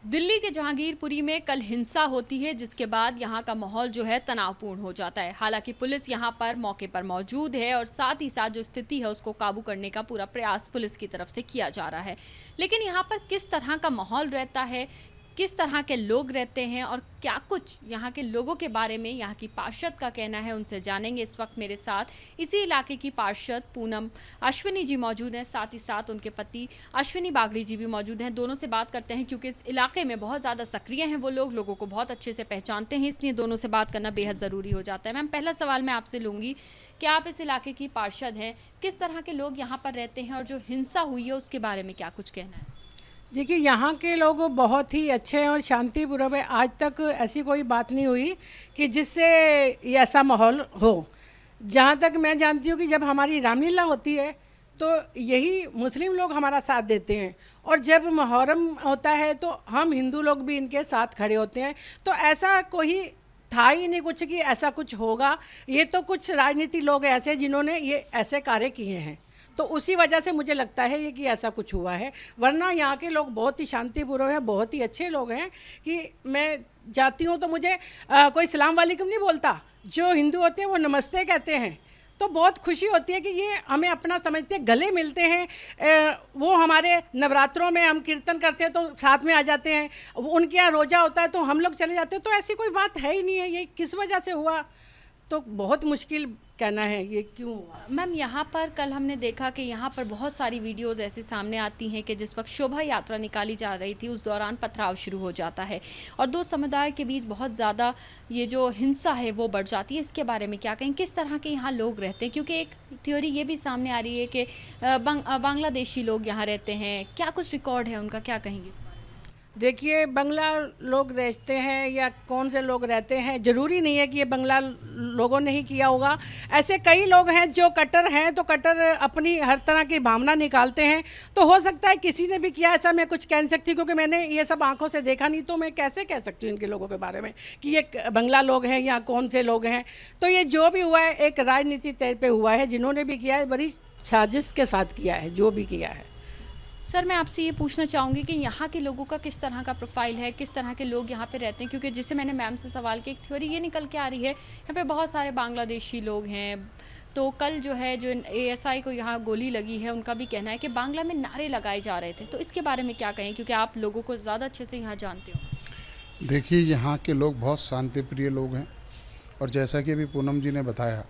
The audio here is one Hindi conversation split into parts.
दिल्ली के जहांगीरपुरी में कल हिंसा होती है, जिसके बाद यहां का माहौल जो है तनावपूर्ण हो जाता है। हालांकि पुलिस यहां पर मौके पर मौजूद है और साथ ही साथ जो स्थिति है उसको काबू करने का पूरा प्रयास पुलिस की तरफ से किया जा रहा है। लेकिन यहां पर किस तरह का माहौल रहता है, किस तरह के लोग रहते हैं और क्या कुछ यहाँ के लोगों के बारे में यहाँ की पार्षद का कहना है, उनसे जानेंगे। इस वक्त मेरे साथ इसी इलाके की पार्षद पूनम अश्विनी जी मौजूद हैं, साथ ही साथ उनके पति अश्विनी बागड़ी जी भी मौजूद हैं। दोनों से बात करते हैं क्योंकि इस इलाके में बहुत ज़्यादा सक्रिय हैं वो लोगों को बहुत अच्छे से पहचानते हैं, इसलिए दोनों से बात करना बेहद ज़रूरी हो जाता है। मैम, पहला सवाल मैं आपसे लूँगी कि आप इस इलाके की पार्षद हैं, किस तरह के लोग यहाँ पर रहते हैं और जो हिंसा हुई है उसके बारे में क्या कुछ कहना है? देखिए, यहाँ के लोग बहुत ही अच्छे हैं और शांतिपूर्वक है। आज तक ऐसी कोई बात नहीं हुई कि जिससे ये ऐसा माहौल हो। जहाँ तक मैं जानती हूँ कि जब हमारी रामलीला होती है तो यही मुस्लिम लोग हमारा साथ देते हैं, और जब मुहर्रम होता है तो हम हिंदू लोग भी इनके साथ खड़े होते हैं। तो ऐसा कोई था ही नहीं कुछ कि ऐसा कुछ होगा। ये तो कुछ राजनीति लोग ऐसे जिन्होंने ये ऐसे कार्य किए हैं, तो उसी वजह से मुझे लगता है ये कि ऐसा कुछ हुआ है। वरना यहाँ के लोग बहुत ही शांतिपूर्वक हैं, बहुत ही अच्छे लोग हैं। कि मैं जाती हूँ तो मुझे कोई सलाम वालेकुम नहीं बोलता, जो हिंदू होते हैं वो नमस्ते कहते हैं। तो बहुत खुशी होती है कि ये हमें अपना समझते हैं, गले मिलते हैं। वो हमारे नवरात्रों में हम कीर्तन करते हैं तो साथ में आ जाते हैं, उनके यहाँ रोज़ा होता है तो हम लोग चले जाते हैं। तो ऐसी कोई बात है ही नहीं है। ये किस वजह से हुआ तो बहुत मुश्किल कहना है ये क्यों हुआ। मैम, यहाँ पर कल हमने देखा कि यहाँ पर बहुत सारी वीडियोज़ ऐसी सामने आती हैं कि जिस वक्त शोभा यात्रा निकाली जा रही थी उस दौरान पथराव शुरू हो जाता है और दो समुदाय के बीच बहुत ज़्यादा ये जो हिंसा है वो बढ़ जाती है। इसके बारे में क्या कहें, किस तरह के यहाँ लोग रहते हैं? क्योंकि एक थ्योरी ये भी सामने आ रही है कि बांग्लादेशी लोग यहाँ रहते हैं, क्या कुछ रिकॉर्ड है उनका, क्या कहेंगे? देखिए, बंगला लोग रहते हैं या कौन से लोग रहते हैं, ज़रूरी नहीं है कि ये बंगला लोगों ने ही किया होगा। ऐसे कई लोग हैं जो कट्टर हैं, तो कट्टर अपनी हर तरह की भावना निकालते हैं। तो हो सकता है किसी ने भी किया, ऐसा मैं कुछ कह नहीं सकती क्योंकि मैंने ये सब आंखों से देखा नहीं। तो मैं कैसे कह सकती हूँ इनके लोगों के बारे में कि ये बंगला लोग हैं या कौन से लोग हैं। तो ये जो भी हुआ है एक राजनीति तौर पर हुआ है। जिन्होंने भी किया है बड़ी साजिश के साथ किया है जो भी किया है। सर, मैं आपसे ये पूछना चाहूँगी कि यहाँ के लोगों का किस तरह का प्रोफाइल है, किस तरह के लोग यहाँ पे रहते हैं? क्योंकि जिसे मैंने मैम से सवाल किया, एक थ्योरी ये निकल के आ रही है यहाँ पे बहुत सारे बांग्लादेशी लोग हैं। तो कल जो है जो एएसआई को यहाँ गोली लगी है, उनका भी कहना है कि बांग्ला में नारे लगाए जा रहे थे। तो इसके बारे में क्या कहें, क्योंकि आप लोगों को ज़्यादा अच्छे से यहाँ जानते हो? देखिए, यहाँ के लोग बहुत शांतिप्रिय लोग हैं और जैसा कि अभी पूनम जी ने बताया,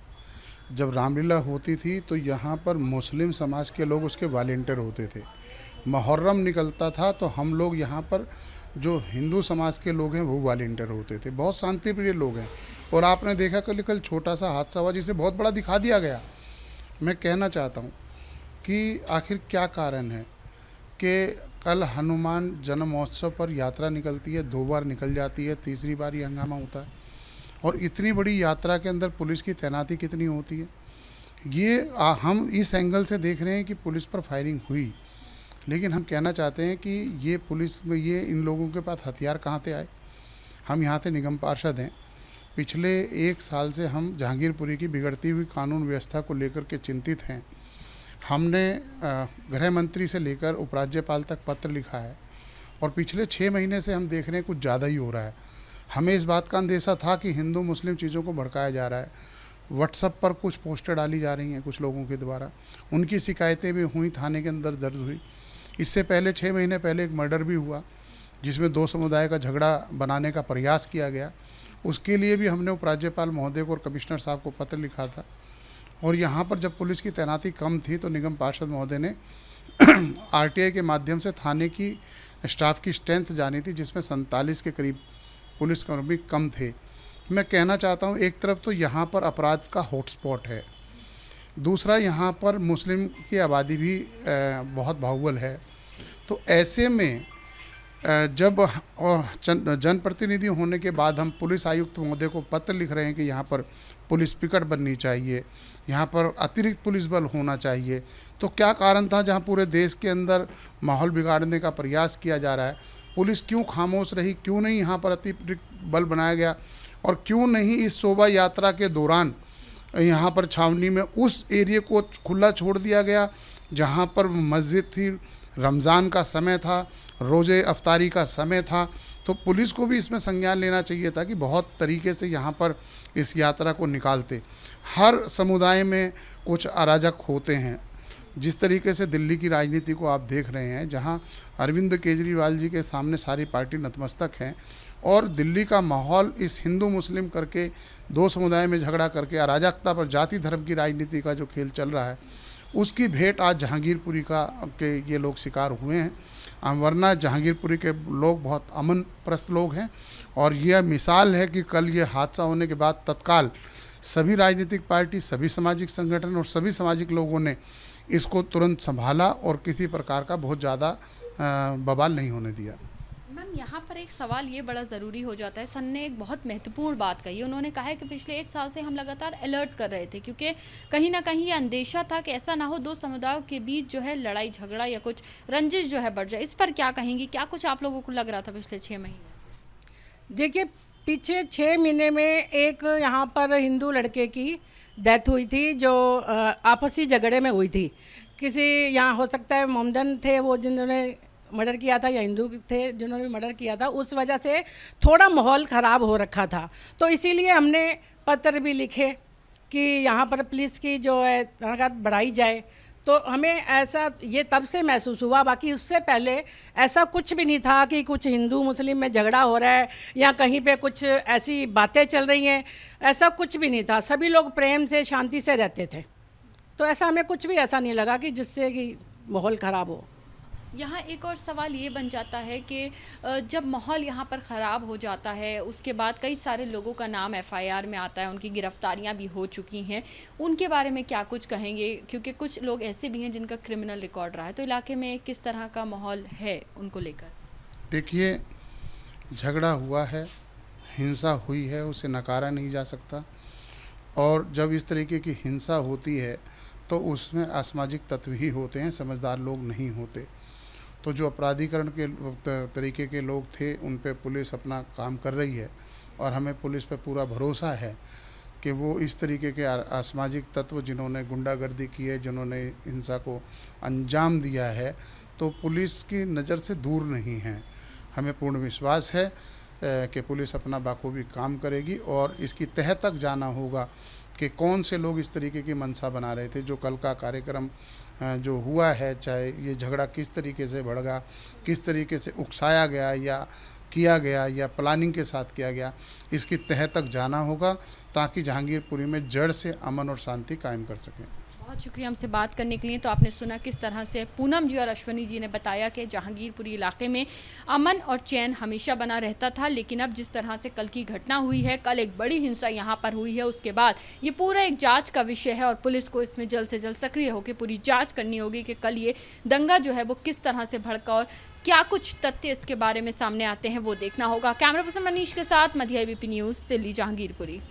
जब रामलीला होती थी तो यहाँ पर मुस्लिम समाज के लोग उसके वॉलंटियर होते थे। मुहर्रम निकलता था तो हम लोग यहाँ पर जो हिंदू समाज के लोग हैं वो वॉलंटियर होते थे। बहुत शांतिप्रिय लोग हैं। और आपने देखा कल छोटा सा हादसा हुआ जिसे बहुत बड़ा दिखा दिया गया। मैं कहना चाहता हूँ कि आखिर क्या कारण है कि कल हनुमान जन्म महोत्सव पर यात्रा निकलती है, 2 बार निकल जाती है, तीसरी बार ये हंगामा होता है। और इतनी बड़ी यात्रा के अंदर पुलिस की तैनाती कितनी होती है। ये हम इस एंगल से देख रहे हैं कि पुलिस पर फायरिंग हुई, लेकिन हम कहना चाहते हैं कि ये पुलिस में ये इन लोगों के पास हथियार कहाँ से आए। हम यहाँ से निगम पार्षद हैं। पिछले 1 साल से हम जहांगीरपुरी की बिगड़ती हुई कानून व्यवस्था को लेकर के चिंतित हैं। हमने गृह मंत्री से लेकर उपराज्यपाल तक पत्र लिखा है और पिछले 6 महीने से हम देख रहे हैं कुछ ज़्यादा ही हो रहा है। हमें इस बात का अंदेशा था कि हिंदू मुस्लिम चीज़ों को भड़काया जा रहा है। व्हाट्सएप पर कुछ पोस्टर डाली जा रही हैं कुछ लोगों के द्वारा, उनकी शिकायतें भी हुई, थाने के अंदर दर्ज हुई। इससे पहले 6 महीने पहले एक मर्डर भी हुआ जिसमें 2 समुदाय का झगड़ा बनाने का प्रयास किया गया। उसके लिए भी हमने उपराज्यपाल महोदय को और कमिश्नर साहब को पत्र लिखा था। और यहाँ पर जब पुलिस की तैनाती कम थी तो निगम पार्षद महोदय ने आरटीआई के माध्यम से थाने की स्टाफ की स्ट्रेंथ जानी थी, जिसमें 47 के करीब पुलिसकर्मी कम थे। मैं कहना चाहता हूँ, एक तरफ तो यहाँ पर अपराध का हॉटस्पॉट है, दूसरा यहाँ पर मुस्लिम की आबादी भी बहुत बाहुबल है। तो ऐसे में जब और जनप्रतिनिधि होने के बाद हम पुलिस आयुक्त महोदय को पत्र लिख रहे हैं कि यहाँ पर पुलिस पिकट बननी चाहिए, यहाँ पर अतिरिक्त पुलिस बल होना चाहिए, तो क्या कारण था जहाँ पूरे देश के अंदर माहौल बिगाड़ने का प्रयास किया जा रहा है? पुलिस क्यों खामोश रही? क्यों नहीं यहाँ पर अतिरिक्त बल बनाया गया? और क्यों नहीं इस शोभा यात्रा के दौरान यहाँ पर छावनी में उस एरिया को खुला छोड़ दिया गया जहाँ पर मस्जिद थी, रमज़ान का समय था रोज़े अफ्तारी का समय था, तो पुलिस को भी इसमें संज्ञान लेना चाहिए था कि बहुत तरीके से यहाँ पर इस यात्रा को निकालते। हर समुदाय में कुछ अराजक होते हैं। जिस तरीके से दिल्ली की राजनीति को आप देख रहे हैं, जहाँ अरविंद केजरीवाल जी के सामने सारी पार्टी नतमस्तक हैं, और दिल्ली का माहौल इस हिंदू मुस्लिम करके दो समुदाय में झगड़ा करके अराजकता पर जाति धर्म की राजनीति का जो खेल चल रहा है, उसकी भेंट आज जहांगीरपुरी के ये लोग शिकार हुए हैं। वरना जहांगीरपुरी के लोग बहुत अमन प्रस्त लोग हैं, और यह मिसाल है कि कल ये हादसा होने के बाद तत्काल सभी राजनीतिक पार्टी, सभी सामाजिक संगठन और सभी सामाजिक लोगों ने इसको तुरंत संभाला और किसी प्रकार का बहुत ज़्यादा बवाल नहीं होने दिया। मैम, यहाँ पर एक सवाल ये बड़ा ज़रूरी हो जाता है। सन ने एक बहुत महत्वपूर्ण बात कही। उन्होंने कहा है कि पिछले 1 साल से हम लगातार अलर्ट कर रहे थे, क्योंकि कहीं ना कहीं ये अंदेशा था कि ऐसा ना हो दो समुदायों के बीच जो है लड़ाई झगड़ा या कुछ रंजिश जो है बढ़ जाए। इस पर क्या कहेंगी? क्या कुछ आप लोगों को लग रहा था पिछले 6 महीने? देखिए, पीछे 6 महीने में एक यहाँ पर हिंदू लड़के की डेथ हुई थी, जो आपसी झगड़े में हुई थी। किसी यहाँ हो सकता है मोमडन थे वो जिन्होंने मर्डर किया था, या हिंदू थे जिन्होंने मर्डर किया था। उस वजह से थोड़ा माहौल ख़राब हो रखा था, तो इसीलिए हमने पत्र भी लिखे कि यहाँ पर पुलिस की जो है तनख्वाह बढ़ाई जाए। तो हमें ऐसा ये तब से महसूस हुआ, बाकी उससे पहले ऐसा कुछ भी नहीं था कि कुछ हिंदू मुस्लिम में झगड़ा हो रहा है या कहीं पे कुछ ऐसी बातें चल रही हैं। ऐसा कुछ भी नहीं था, सभी लोग प्रेम से शांति से रहते थे। तो ऐसा हमें कुछ भी ऐसा नहीं लगा कि जिससे कि माहौल ख़राब हो। यहाँ एक और सवाल ये बन जाता है कि जब माहौल यहाँ पर ख़राब हो जाता है, उसके बाद कई सारे लोगों का नाम एफआईआर में आता है, उनकी गिरफ्तारियाँ भी हो चुकी हैं। उनके बारे में क्या कुछ कहेंगे? क्योंकि कुछ लोग ऐसे भी हैं जिनका क्रिमिनल रिकॉर्ड रहा है, तो इलाके में किस तरह का माहौल है उनको लेकर? देखिए, झगड़ा हुआ है, हिंसा हुई है, उसे नकारा नहीं जा सकता। और जब इस तरीके की हिंसा होती है तो उसमें असामाजिक तत्व ही होते हैं, समझदार लोग नहीं होते। तो जो अपराधीकरण के तरीके के लोग थे, उन पे पुलिस अपना काम कर रही है, और हमें पुलिस पे पूरा भरोसा है कि वो इस तरीके के असामाजिक तत्व जिन्होंने गुंडागर्दी की है, जिन्होंने हिंसा को अंजाम दिया है, तो पुलिस की नज़र से दूर नहीं हैं। हमें पूर्ण विश्वास है कि पुलिस अपना बाखूबी काम करेगी, और इसकी तह तक जाना होगा कि कौन से लोग इस तरीके की मंशा बना रहे थे। जो कल का कार्यक्रम जो हुआ है, चाहे ये झगड़ा किस तरीके से बढ़ा, किस तरीके से उकसाया गया या किया गया या प्लानिंग के साथ किया गया, इसकी तह तक जाना होगा ताकि जहांगीरपुरी में जड़ से अमन और शांति कायम कर सकें। बहुत शुक्रिया हमसे बात करने के लिए। तो आपने सुना किस तरह से पूनम जी और अश्वनी जी ने बताया कि जहांगीरपुरी इलाके में अमन और चैन हमेशा बना रहता था, लेकिन अब जिस तरह से कल की घटना हुई है, कल एक बड़ी हिंसा यहाँ पर हुई है, उसके बाद ये पूरा एक जांच का विषय है और पुलिस को इसमें जल्द से जल्द सक्रिय होकर पूरी जांच करनी होगी कि कल ये दंगा जो है वो किस तरह से भड़का और क्या कुछ तथ्य इसके बारे में सामने आते हैं वो देखना होगा। कैमरा पर्सन मनीष के साथ मध्य ABP न्यूज़, दिल्ली। जहांगीरपुरी।